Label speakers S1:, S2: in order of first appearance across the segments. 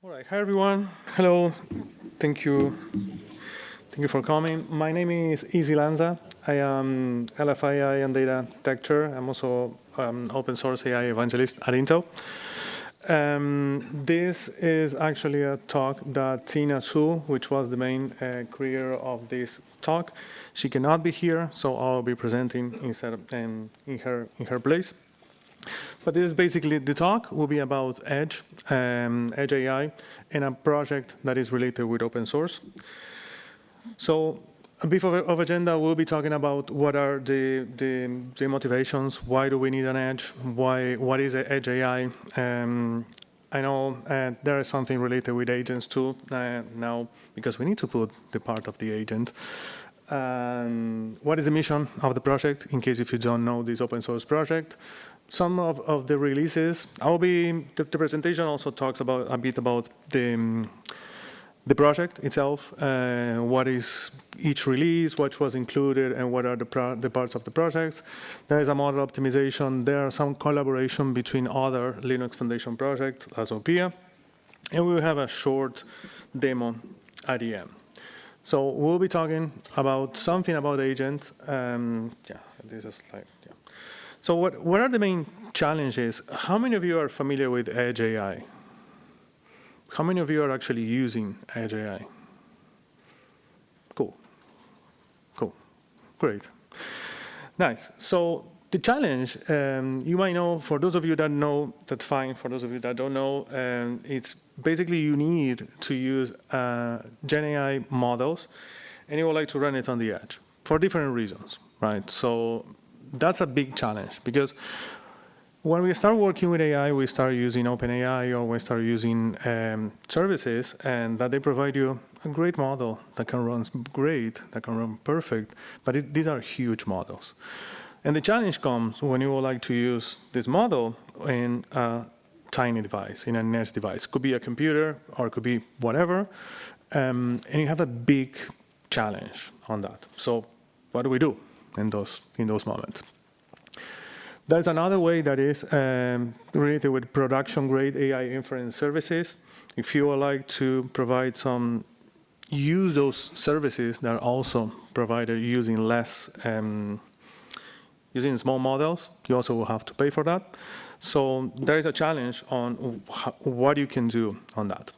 S1: All right, hi everyone. Hello. Thank you. Thank you for coming. My name is Ezequiel Lanza. I am LFAI and data architecture. I'm also open source AI evangelist at Intel. This is actually a talk that Tina Su, which was the main creator of this talk, she cannot be here, so I'll be presenting instead of, in her place. But this is basically the talk will be about Edge, Edge AI, and a project that is related with open source. So a bit of agenda, we'll be talking about what are the motivations, why do we need an Edge, what is Edge AI. I know there is something related with agents too now, because we need to put the part of the agent. What is the mission of the project, in case if you don't know this open source project. Some of the releases, the presentation also talks about a bit about the project itself, what is each release, what was included, and what are the parts of the project. There is a model optimization. There are some collaboration between other Linux Foundation projects, as OPIA, and we will have a short demo at the end. So we'll be talking about something about agents. Yeah, this is like, yeah. So what are the main challenges? How many of you are familiar with Edge AI? How many of you are actually using Edge AI? Cool. Cool. Great. Nice. So the challenge, you might know, for those of you that know, that's fine. For those of you that don't know, it's basically you need to use GenAI models, and you would like to run it on the edge for different reasons, right? So that's a big challenge, because when we start working with AI, we start using OpenAI, or we start using services, and that they provide you a great model that can run great, that can run perfect, but these are huge models. And the challenge comes when you would like to use this model in a tiny device, in an edge device. Could be a computer, or it could be whatever, and you have a big challenge on that. So what do we do in those moments? There's another way that is related with production-grade AI inference services. If you would like to provide use those services that are also provided using using small models, you also will have to pay for that. So there is a challenge on what you can do on that.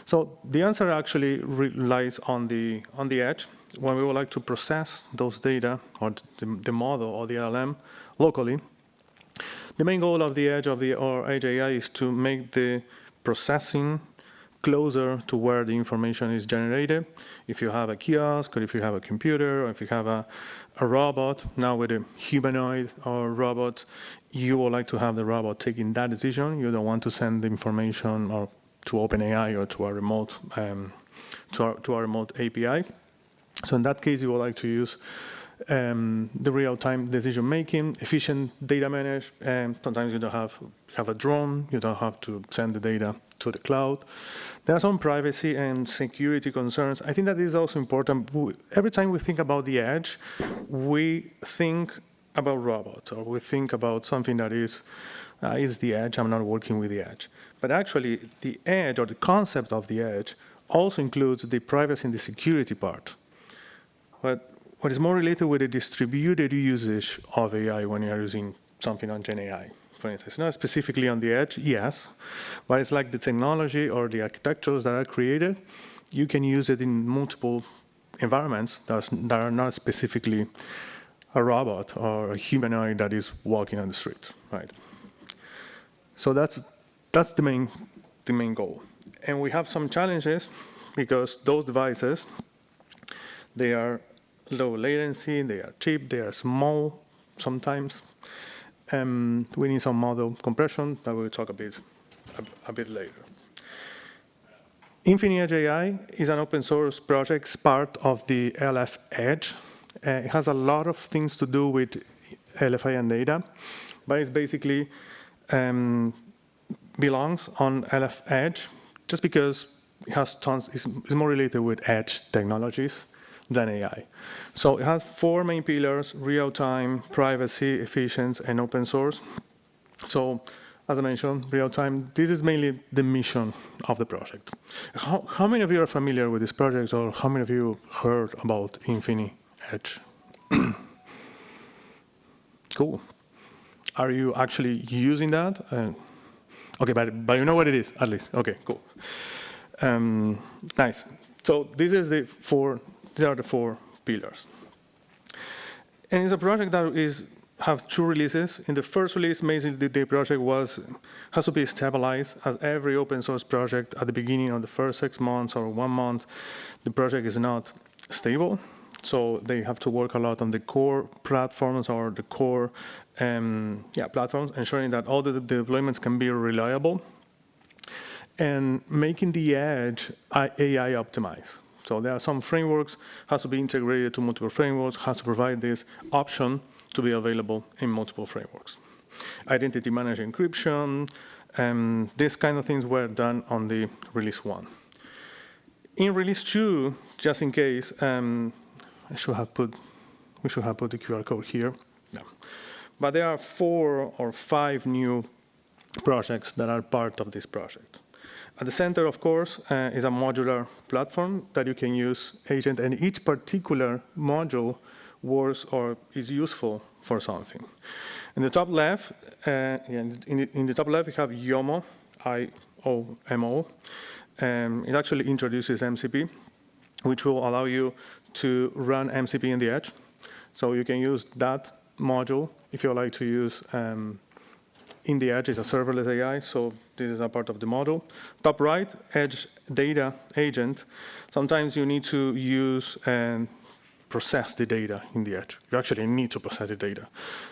S1: So the answer actually lies on the edge. When we would like to process those data, or the model or the LLM locally, the main goal of the edge or Edge AI is to make the processing closer to where the information is generated. If you have a kiosk, or if you have a computer, or if you have a robot, now with a humanoid or robot, you would like to have the robot taking that decision. You don't want to send the information or to OpenAI or to our remote API. So in that case, you would like to use the real-time decision-making, efficient data manage, and sometimes you don't have a drone, you don't have to send the data to the cloud. There are some privacy and security concerns. I think that is also important. Every time we think about the edge, we think about robots, or we think about something that is the edge, I'm not working with the edge. But actually, the edge, or the concept of the edge, also includes the privacy and the security part. But what is more related with the distributed usage of AI when you are using something on GenAI, for instance. Not specifically on the edge, yes, but it's like the technology or the architectures that are created, you can use it in multiple environments that are not specifically a robot or a humanoid that is walking on the street, right? So that's the main goal. And we have some challenges, because those devices, they are low latency, they are cheap, they are small sometimes. We need some model compression that we'll talk a bit later. InfiniEdge AI is an open source project, it's part of the LF Edge. It has a lot of things to do with LFI and data, but it's basically belongs on LF Edge just because it has it's more related with edge technologies than AI. So it has 4 main pillars: real-time, privacy, efficiency, and open source. So as I mentioned, real time. This is mainly the mission of the project. How many of you are familiar with this project, or how many of you heard about InfiniEdge? Cool. Are you actually using that? Okay, but you know what it is, at least. Okay, cool. Nice. So these are the four pillars. And it's a project that have 2 releases. In the first release, basically the project has to be stabilized, as every open source project at the beginning of the first 6 months or 1 month, the project is not stable. So they have to work a lot on the core platforms or the core platforms, ensuring that all the deployments can be reliable and making the edge AI optimized. So there are some frameworks, has to be integrated to multiple frameworks, has to provide this option to be available in multiple frameworks. Identity managed encryption, these kind of things were done on the release 1. In release 2, just in case, we should have put the QR code here. Yeah. But there are 4 or 5 new projects that are part of this project. At the center, of course, is a modular platform that you can use agent, and each particular module works or is useful for something. In the top left, in the top left, we have YOMO, I-O-M-O. It actually introduces MCP, which will allow you to run MCP in the edge. So you can use that module if you like to use in the edge. It's a serverless AI, so this is a part of the module. Top right, edge data agent. Sometimes you need to use and process the data in the edge. You actually need to process the data.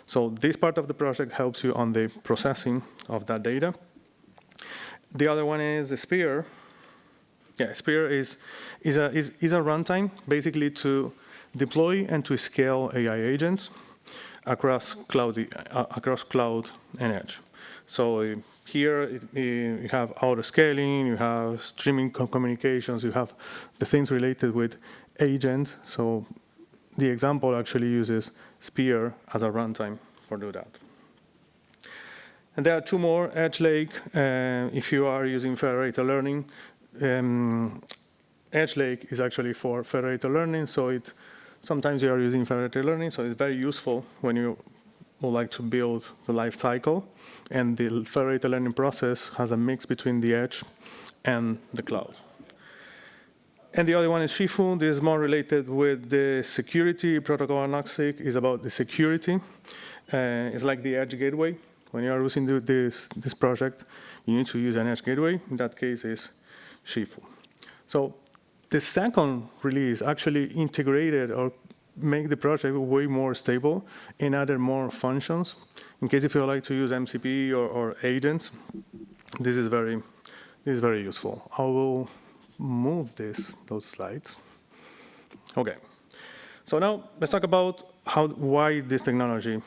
S1: So this part of the project helps you on the processing of that data. The other one is Sphere. Yeah, Sphere is a runtime basically to deploy and to scale AI agents across cloud and edge. So here you have auto scaling, you have streaming communications, you have the things related with agents. So the example actually uses Sphere as a runtime for do that. And there are 2 more, Edge Lake. If you are using federated learning, Edge Lake is actually for federated learning, so sometimes you are using federated learning, so it's very useful when you would like to build the life cycle, and the federated learning process has a mix between the edge and the cloud. And the other one is Shifu. This is more related with the security. Protocol agnostic is about the security. It's like the edge gateway. When you are using this project, you need to use an edge gateway. In that case, is Shifu. So the second release actually integrated or make the project way more stable and added more functions. In case if you like to use MCP or agents, this is very useful. I will move those slides. Okay. So now let's talk about why this technology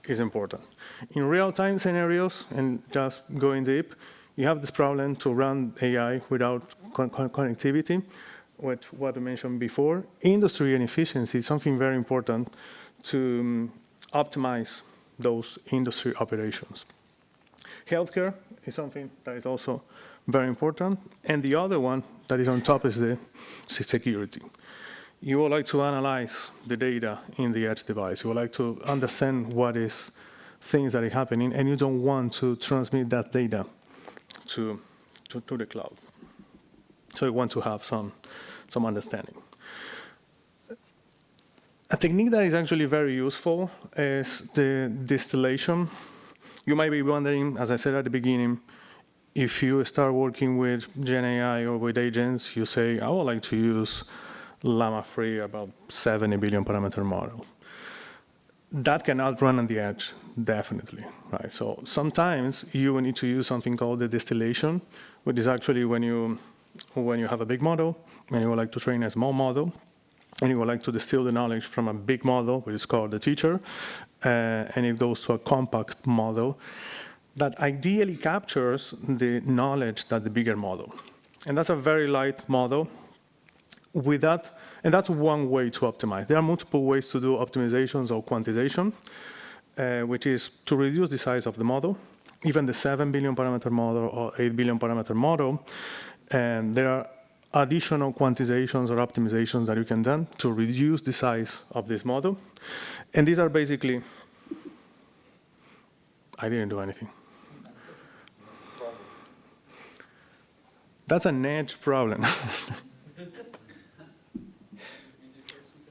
S1: is important. In real-time scenarios, and just going deep, you have this problem to run AI without connectivity, with what I mentioned before. Industry and efficiency is something very important to optimize those industry operations. Healthcare is something that is also very important. And the other one that is on top is the security. You would like to analyze the data in the edge device. You would like to understand what is things that are happening, and you don't want to transmit that data to the cloud. So you want to have some understanding. A technique that is actually very useful is the distillation. You might be wondering, as I said at the beginning, if you start working with GenAI or with agents, you say, I would like to use Llama 3, about 70 billion parameter model. That cannot run on the edge, definitely, right? So sometimes you will need to use something called the distillation, which is actually when you have a big model and you would like to train a small model, and you would like to distill the knowledge from a big model, which is called the teacher, and it goes to a compact model that ideally captures the knowledge that the bigger model. And that's a very light model. With that, and that's one way to optimize. There are multiple ways to do optimizations or quantization, which is to reduce the size of the model even the 7 billion parameter model or 8 billion parameter model, and there are additional quantizations or optimizations that you can do to reduce the size of this model. And these are basically, I didn't do anything. That's an edge problem.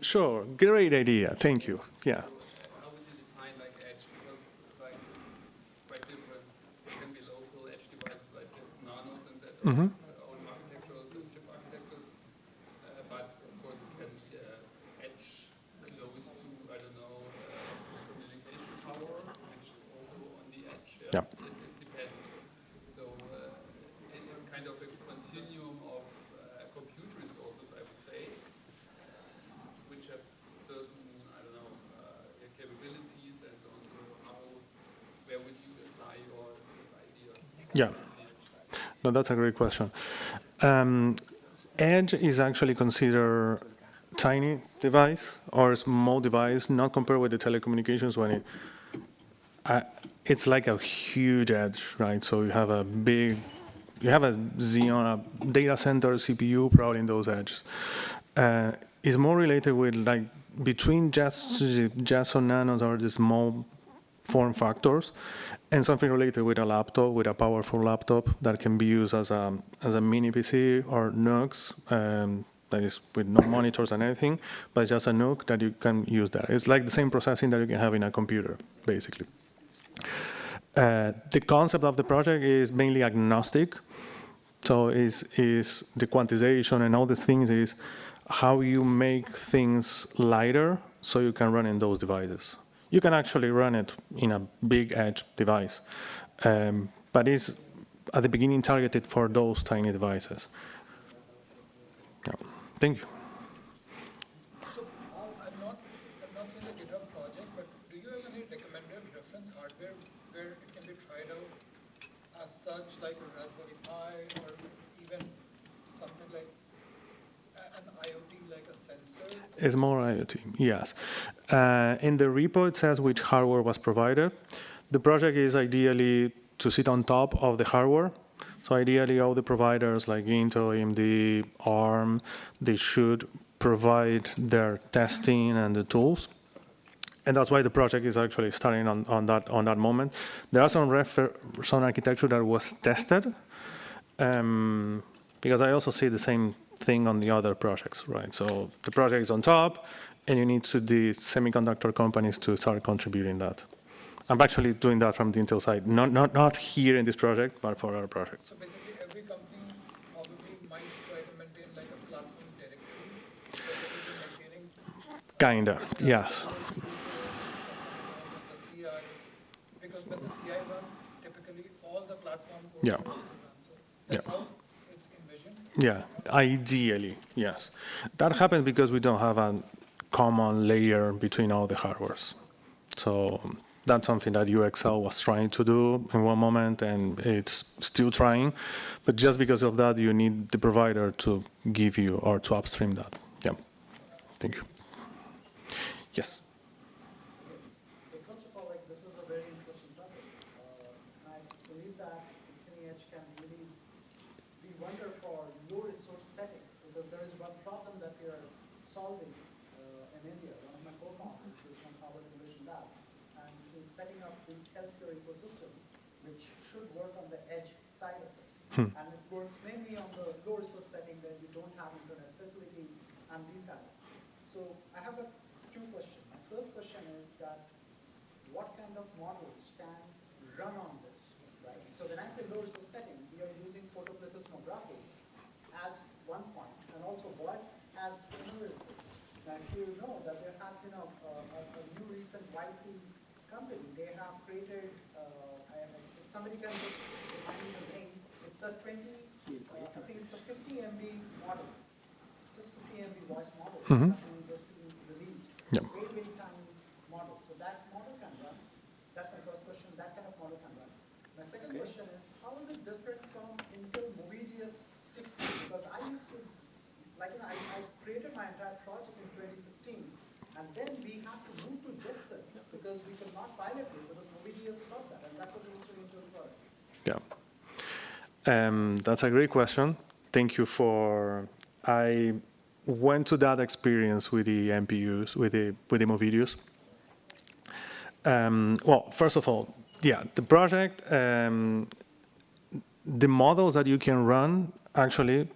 S1: Sure, great idea, thank you, yeah.
S2: How would you define like edge? Because like it's quite different. It can be local edge devices like it's nanos and that own architectures and chip architectures. But of course it can be edge close to, I don't know, communication power, which is also on the edge.
S1: Yeah.
S2: It depends. So it's kind of a continuum of compute resources, I would say, which have certain, I don't know, capabilities and so on. So where would you apply this idea?
S1: Yeah. No, that's a great question. Edge is actually considered tiny device or a small device, not compared with the telecommunications when it's like a huge edge, right? So you have a Xeon, a data center CPU probably in those edges. It's more related with like between just or nanos or the small form factors, and something related with a laptop, with a powerful laptop that can be used as a mini PC or NUCs, that is with no monitors and anything, but just a NUC that you can use there. It's like the same processing that you can have in a computer, basically. The concept of the project is mainly agnostic. So is the quantization and all the things is how you make things lighter so you can run in those devices. You can actually run it in a big edge device, but it's at the beginning targeted for those tiny devices. Yeah. Thank you.
S3: So I've not seen the GitHub project, but do you have any recommended reference hardware where it can be tried out as such, like a Raspberry Pi or even something like an IoT, like a sensor?
S1: It's more IoT, yes. In the repo, it says which hardware was provided. The project is ideally to sit on top of the hardware. So ideally, all the providers like Intel, AMD, ARM, they should provide their testing and the tools. And that's why the project is actually starting on that moment. There are some architecture that was tested, because I also see the same thing on the other projects, right? So the project is on top, and you need the semiconductor companies to start contributing that. I'm actually doing that from the Intel side, not here in this project, but for other projects.
S3: So basically, every company probably might try to maintain like a platform directory where they will be maintaining.
S1: Kinda, yes.
S3: The CI, because when the CI runs, typically all the platform code
S1: Yeah.
S3: should also run. So that's how it's envisioned.
S1: Yeah, ideally, yes. That happens because we don't have a common layer between all the hardwares. So that's something that UXL was trying to do in one moment, and it's still trying. But just because of that, you need the provider to give you or to upstream that. Yeah. Thank you. Yes.
S4: So first of all, like this is a very interesting topic. I believe that InfiniEdge can really be wonder for low resource setting, because there is one problem that we are solving in India. One of my co-founders is from Harvard Innovation Lab, and is setting up this healthcare ecosystem, which should work on the edge side of it. And it works mainly on the low resource setting where you don't have internet facility and these kind of. So I have two questions. My first question is that what kind of models can run on this, right? So when I say low resource setting, we are using photoplethysmography as one point, and also voice as another thing. Now, if you know that there has been a new recent YC company, they have created, if somebody can just remind me the name, it's a 20, I think it's a 50 MB model, just 50 MB voice model, that has just been released.
S1: Yep.
S4: Very, very tiny model. So that model can run. That's my first question. That kind of model can run. My second question is, how is it different from Intel Movidius stick? Because I used to, like, you know, I created my entire project in 2016, and then we had to move to Jetson because we could not pilot it because Movidius has stopped that? And that was also into the product.
S1: Yeah. That's a great question. Thank you for. I went to that experience with the MPUs, with the videos. Well, first of all, yeah, the project, the models that you can run, actually,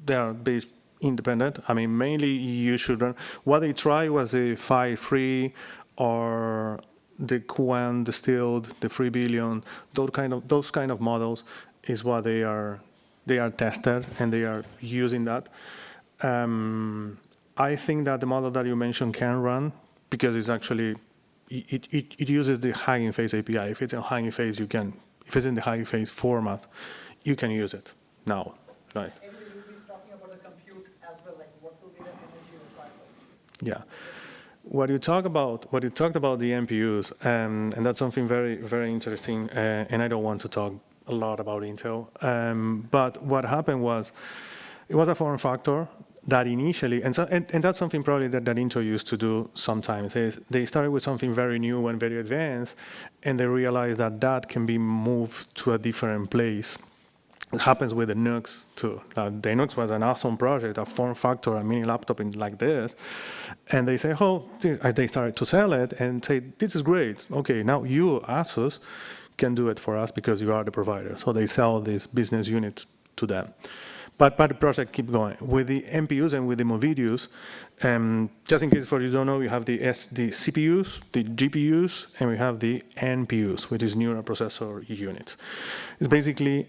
S1: they are based independent. I mean, mainly you should run. What they tried was a Phi-3 or the Qwen distilled, the 3 billion, those kind of models is what they are tested and they are using that. I think that the model that you mentioned can run because it's actually it uses the Hugging Face API. If it's in Hugging Face, you can. If it's in the Hugging Face format, you can use it now, right?
S4: Anyway, you'll be talking about the compute as well, like what will be the energy required for it.
S1: Yeah. What you talked about the MPUs, and that's something very, very interesting. And I don't want to talk a lot about Intel. But what happened was, it was a form factor that initially, and that's something probably that Intel used to do sometimes, is they started with something very new and very advanced, and they realized that that can be moved to a different place. It happens with the NUCs too. The NUCs was an awesome project, a form factor, a mini laptop like this. And they say, oh, they started to sell it and say, this is great. Okay, now you, ASUS, can do it for us because you are the provider. So they sell these business units to them. But the project keep going. With the MPUs and with the MOVIDIUs, just in case for you don't know, you have the CPUs, the GPUs, and we have the NPUs, which is neural processor units. It's basically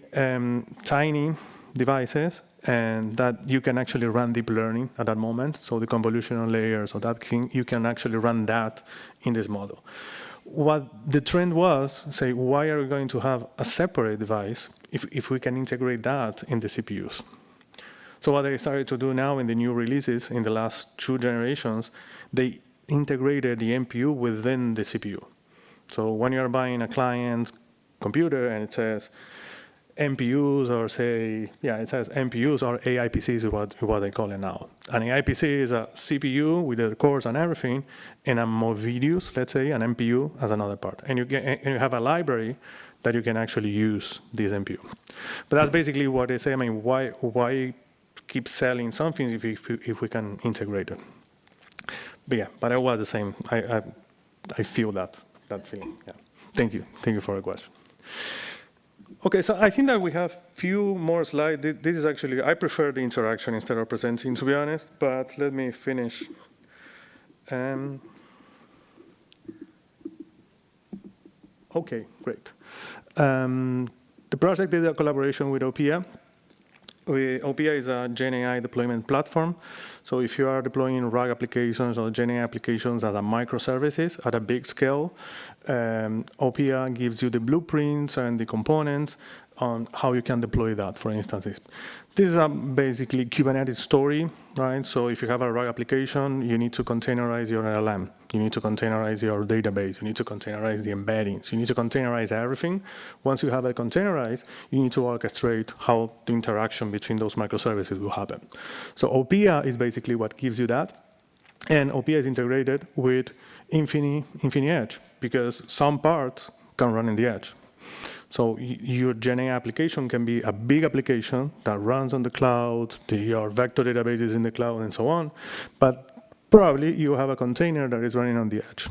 S1: tiny devices and that you can actually run deep learning at that moment. So the convolutional layers or that thing, you can actually run that in this model. What the trend was, say, why are we going to have a separate device if we can integrate that in the CPUs? So what they started to do now in the new releases in the last 2 generations, they integrated the MPU within the CPU. So when you're buying a client computer and it says MPUs or it says MPUs or AI PCs is what they call it now. An AI PC is a CPU with the cores and everything, and a MOVIDIUs, let's say, an MPU as another part. And you have a library that you can actually use this MPU. But that's basically what they say. I mean, why keep selling something if we can integrate it? But yeah, but it was the same. I feel that feeling. Yeah. Thank you for the question. Okay, so I think that we have few more slides. This is actually, I prefer the interaction instead of presenting, to be honest, but let me finish. Okay, great. The project is a collaboration with OPIA. OPIA is a GenAI deployment platform. So if you are deploying RAG applications or GenAI applications as a microservices at a big scale, OPIA gives you the blueprints and the components on how you can deploy that, for instance. This is a basically Kubernetes story, right? So if you have a RAG application, you need to containerize your LLM. You need to containerize your database. You need to containerize the embeddings. You need to containerize everything. Once you have it containerized, you need to orchestrate how the interaction between those microservices will happen. So OPIA is basically what gives you that. And OPIA is integrated with InfiniEdge because some parts can run in the edge. So your GenAI application can be a big application that runs on the cloud, your vector database is in the cloud, and so on. But probably you have a container that is running on the edge.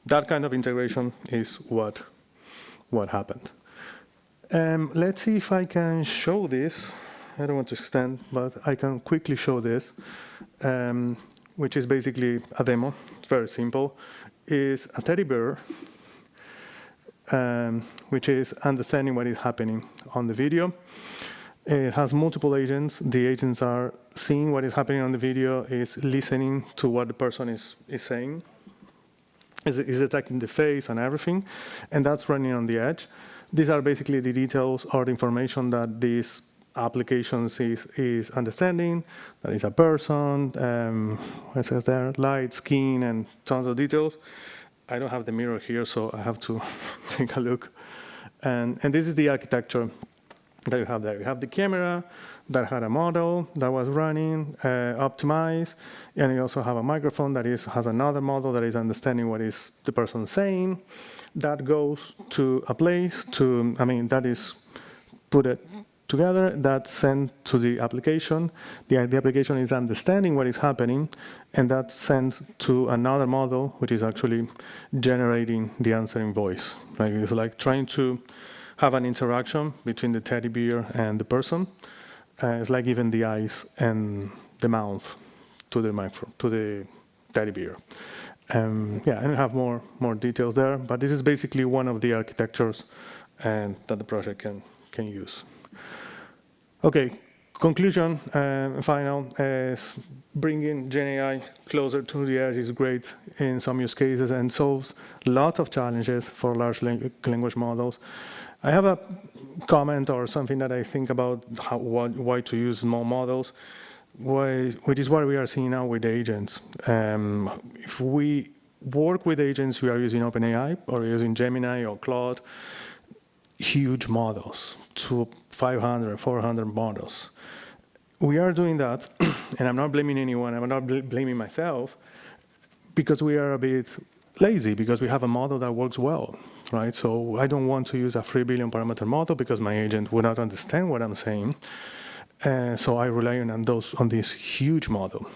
S1: That kind of integration is what happened. Let's see if I can show this. I don't want to extend, but I can quickly show this, which is basically a demo. It's very simple. It's a teddy bear, which is understanding what is happening on the video. It has multiple agents. The agents are seeing what is happening on the video, is listening to what the person is saying, is detecting the face and everything, and that's running on the edge. These are basically the details or the information that these applications is understanding. That is a person, what says there, light, skin, and tons of details. I don't have the mirror here, so I have to take a look. And this is the architecture that you have there. You have the camera, that had a model that was running, optimized, and you also have a microphone that has another model that is understanding what is the person saying. That goes to a place that is put it together, that's sent to the application. The application is understanding what is happening, and that's sent to another model, which is actually generating the answering voice. It's like trying to have an interaction between the teddy bear and the person. It's like giving the eyes and the mouth to the teddy bear. I don't have more details there, but this is basically one of the architectures that the project can use. Okay, conclusion, final, is bringing GenAI closer to the edge is great in some use cases and solves lots of challenges for large language models. I have a comment or something that I think about why to use small models, which is what we are seeing now with agents. If we work with agents, we are using OpenAI or using Gemini or Claude, huge models, 500, 400 models. We are doing that, and I'm not blaming anyone, I'm not blaming myself, because we are a bit lazy, because we have a model that works well, right? So I don't want to use a 3 billion parameter model because my agent would not understand what I'm saying. So I rely on this huge model.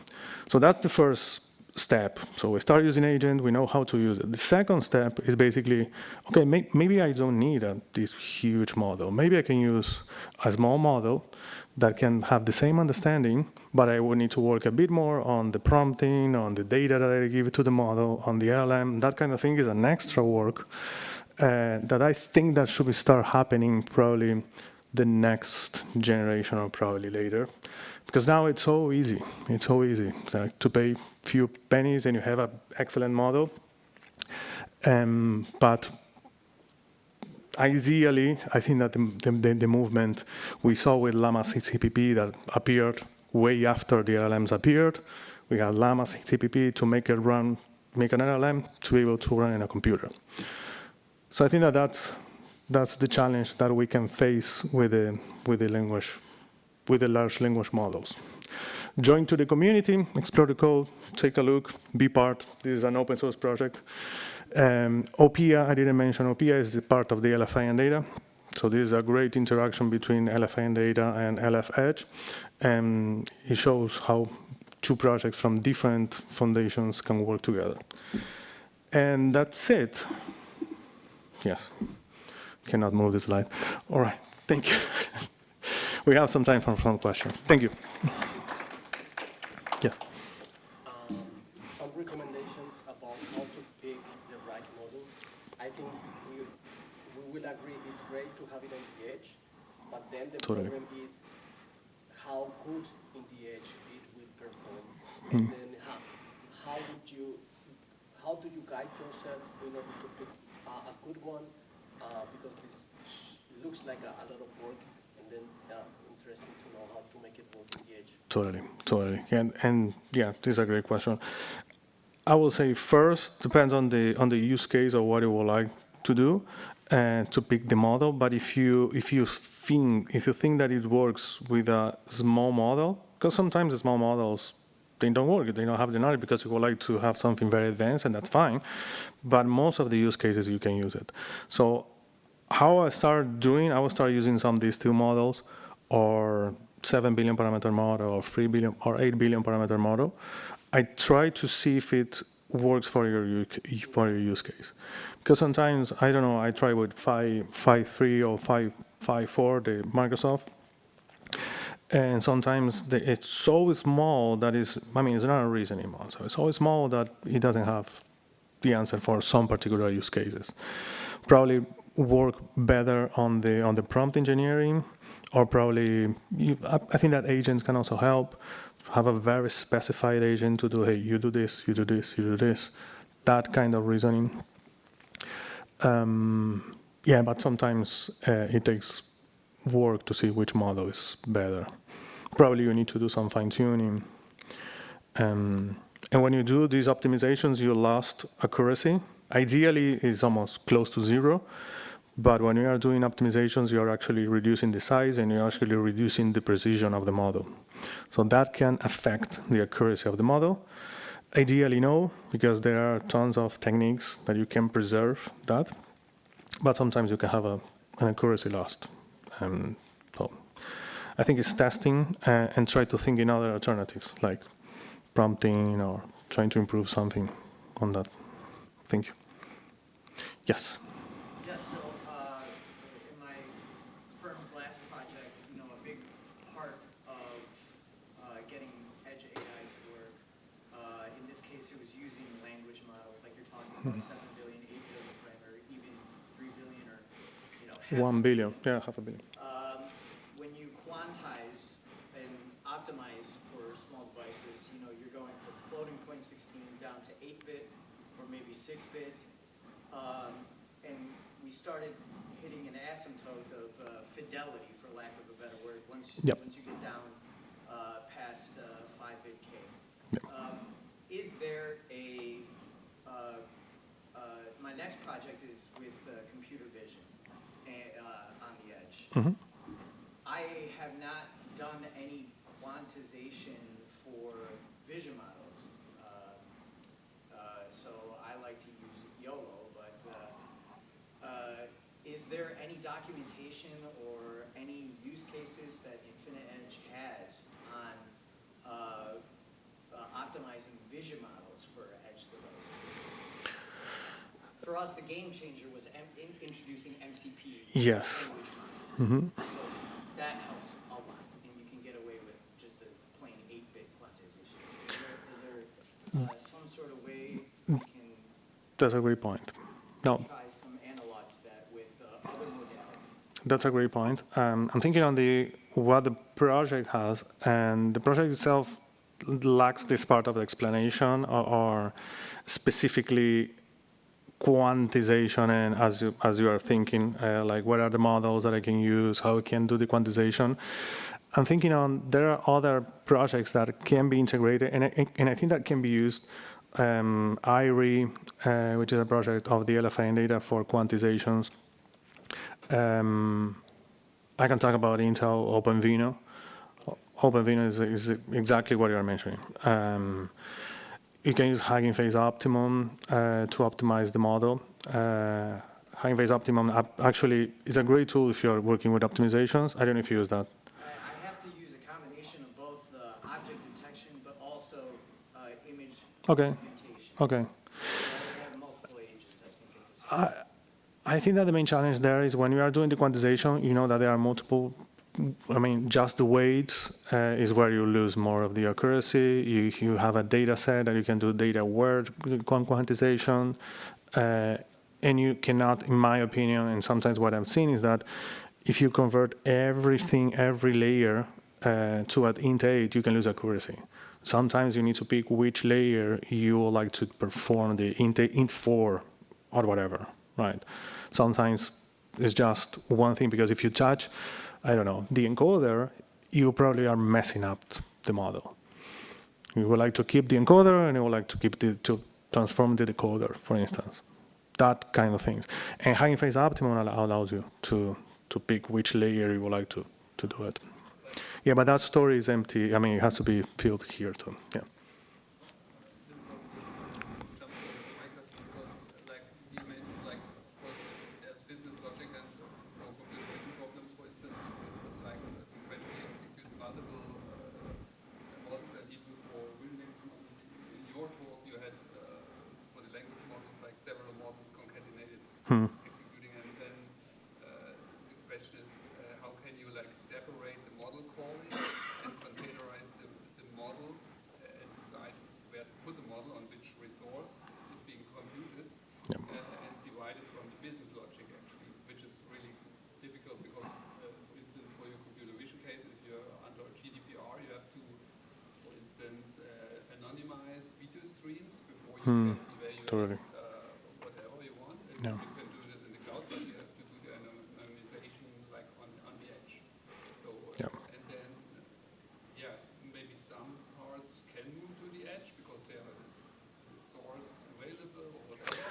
S1: So that's the first step. So we start using agent, we know how to use it. The second step is basically, okay, maybe I don't need this huge model. Maybe I can use a small model that can have the same understanding, but I would need to work a bit more on the prompting, on the data that I give to the model, on the LLM. That kind of thing is an extra work that I think that should start happening probably the next generation or probably later. Because now it's so easy. It's so easy to pay few pennies and you have an excellent model. But ideally, I think that the movement we saw with Llama 6 CPP that appeared way after the LLMs appeared. We had Llama 6 CPP to make an LLM to be able to run in a computer. So I think that that's the challenge that we can face with the large language models. Join to the community, explore the code, take a look, be part. This is an open source project. OPIA, I didn't mention, OPIA is part of the LFI data. So this is a great interaction between LFI data and LF-Edge. And it shows how two projects from different foundations can work together. And that's it. Yes, cannot move the slide. All right, thank you. We have some time for some questions. Thank you. Yeah.
S5: Some recommendations about how to pick the right model. I think we will agree it's great to have it on the edge, but then the problem is how good in the edge it will perform. And then how do you guide yourself in order to pick a good one? Because this looks like a lot of work, and then interesting to know how to make it work in the edge.
S1: Totally. And yeah, this is a great question. I will say first depends on the use case or what you would like to do to pick the model. But if you think that it works with a small model, because sometimes the small models they don't work, they don't have the knowledge because you would like to have something very advanced, and that's fine. But most of the use cases you can use it. So how I will start using some of these two models, or 7 billion parameter model, or 3 billion or 8 billion parameter model. I try to see if it works for your use case. Because sometimes, I don't know, I try with 5.3 or 5.4, the Microsoft. And sometimes it's so small that it's not a reasoning model. So it's so small that it doesn't have the answer for some particular use cases. Probably work better on the prompt engineering, or probably, I think that agents can also help. Have a very specified agent to do, hey, you do this, you do this, you do this. That kind of reasoning. But sometimes it takes work to see which model is better. Probably you need to do some fine-tuning. And when you do these optimizations, you lost accuracy. Ideally, it's almost close to zero. But when you are doing optimizations, you are actually reducing the size and you're actually reducing the precision of the model. So that can affect the accuracy of the model. Ideally, no, because there are tons of techniques that you can preserve that. But sometimes you can have an accuracy loss. So I think it's testing and try to think in other alternatives, like prompting or trying to improve something on that. Thank you. Yes.
S6: Yeah, so in my firm's last project, a big part of getting Edge AI to work, in this case, it was using language models, like you're talking about 7 billion, 8 billion primary, even 3 billion or, half
S1: 1 billion, yeah, half a billion.
S6: When you quantize and optimize for small devices, you're going from floating point 16 down to 8-bit or maybe 6-bit. And we started hitting an asymptote of fidelity, for lack of a better word, once you get down past 5-bit K.
S1: Yep.
S6: Is there my next project is with computer vision on the edge.
S1: Mm-hmm.
S6: I have not done any quantization for vision models, so I like to use YOLO, but is there any documentation or any use cases that InfiniEdge has on optimizing vision models for edge devices? For us, the game changer was introducing MCP
S1: Yes.
S6: language models.
S1: Mm-hmm.
S6: So that helps a lot, and you can get away with just a plain 8-bit quantization. Is there some sort of way we can
S1: That's a great point. No,
S6: try some analog to that with other modalities?
S1: that's a great point. I'm thinking on what the project has, and the project itself lacks this part of the explanation or specifically quantization, and as you are thinking, like what are the models that I can use, how I can do the quantization. I'm thinking there are other projects that can be integrated, and I think that can be used. IRI, which is a project of the LFI data for quantizations. I can talk about Intel OpenVINO. OpenVINO is exactly what you are mentioning. You can use Hugging Face Optimum to optimize the model. Hugging Face Optimum actually is a great tool if you're working with optimizations. I don't know if you use that.
S6: I have to use a combination of both object detection, but also image
S1: Okay.
S6: segmentation.
S1: Okay.
S6: I have multiple agents, I think, at the same time.
S1: I think that the main challenge there is when you are doing the quantization, you know that there are multiple. Just the weights is where you lose more of the accuracy. You have a data set that you can do data word quantization, and you cannot, in my opinion, and sometimes what I'm seeing is that if you convert everything, every layer to an int8, you can lose accuracy. Sometimes you need to pick which layer you would like to perform the int4 or whatever, right? Sometimes it's just one thing, because if you touch, I don't know, the encoder, you probably are messing up the model. You would like to keep the encoder, and you would like to transform the decoder, for instance. That kind of things. And Hugging Face Optimum allows you to pick which layer you would like to do it. Yeah, but that story is empty. It has to be filled here too. Yeah.
S2: This was a good jump to my question because, like you mentioned, like of course there's business logic and for computer vision problems, for instance, you could like sequentially execute multiple models, and even for vision models. In your talk, you had for the language models like several models concatenated executing, and then the question is how can you like separate the model calling and containerize the models and decide where to put the model on which resource is being computed, and divide it from the business logic actually, which is really difficult because for instance for your computer vision case, if you're under GDPR, you have to, for instance, anonymize video streams before you can evaluate
S1: Totally.
S2: whatever you want, and
S1: Yeah.
S2: you can do it in the cloud, but you have to do the anonymization like on the edge. So
S1: Yeah.
S2: and then maybe some parts can move to the edge because there is source available or whatever.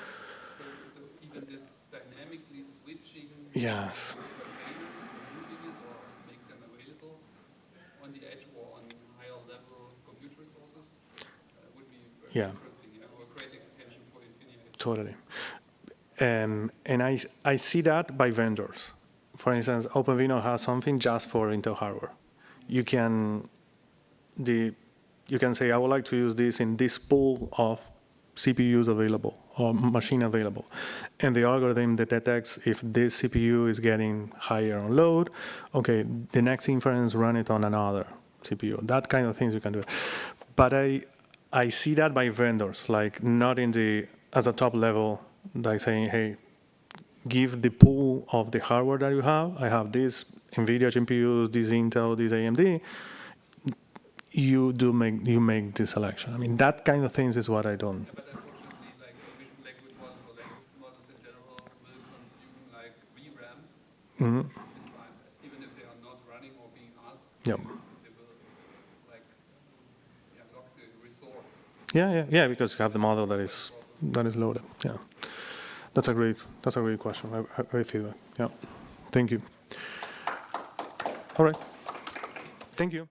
S2: So even this dynamically switching
S1: Yes.
S2: either payment for moving it or make them available on the edge or on higher level compute resources would be very
S1: Yeah.
S2: interesting, or a great extension for InfiniEdge.
S1: Totally. And I see that by vendors. For instance, OpenVINO has something just for Intel hardware. You can say, I would like to use this in this pool of CPUs available or machine available. And the algorithm that detects if this CPU is getting higher on load, okay, the next inference run it on another CPU. That kind of things you can do. But I see that by vendors, like not as a top level, like saying, hey, give the pool of the hardware that you have. I have this NVIDIA GPUs, this Intel, this AMD. You make the selection. I mean, that kind of things is what I don't.
S2: Yeah, but unfortunately, like vision language models or language models in general will consume like VRAM. Despite, even if they are not running or being asked,
S1: Yep.
S2: they will like lock the resource.
S1: Yeah, because you have the model that is loaded. Yeah, that's a great question. Great feedback. Yeah, thank you. All right, thank you.